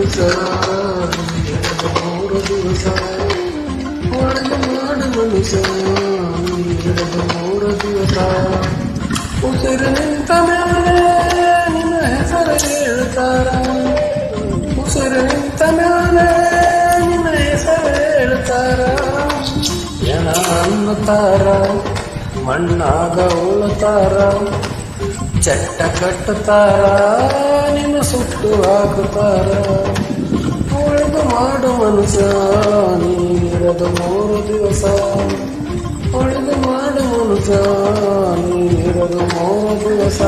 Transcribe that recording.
ಮನುಷ್ಯ ನೀರದು 3 ದಿವಸ ಒಳಗೆ ಮಾಡು ಮನುಷ್ಯ ನೀರದು 3 ದಿವಸ ಉಸಿರು ನಿಂತ ಮೇಲೆ ನಿನ್ನ ಹೆಸರು ಹೇಳ್ತಾರ ಉಸಿರು ನಿಂತ ಮೇಲೆ ನಿನ್ನ ಹೆಸರು ಹೇಳ್ತಾರ ಎಣ ಅನ್ನತಾರ ಮಣ್ಣಾಗ ಉಳ್ತಾರ ಚಟ್ಟ ಕಟ್ಟುತ್ತಾರ ನಿನ್ನ ಸುಟ್ಟು ಹಾಕುತ್ತಾರ ಒಳದು ಮಾಡು ಮನುಷ್ಯ ನೀರದು 3 ದಿವಸ ಒಳದು ಮಾಡು ಮನುಷ್ಯ ನೀರದು 3 ದಿವಸ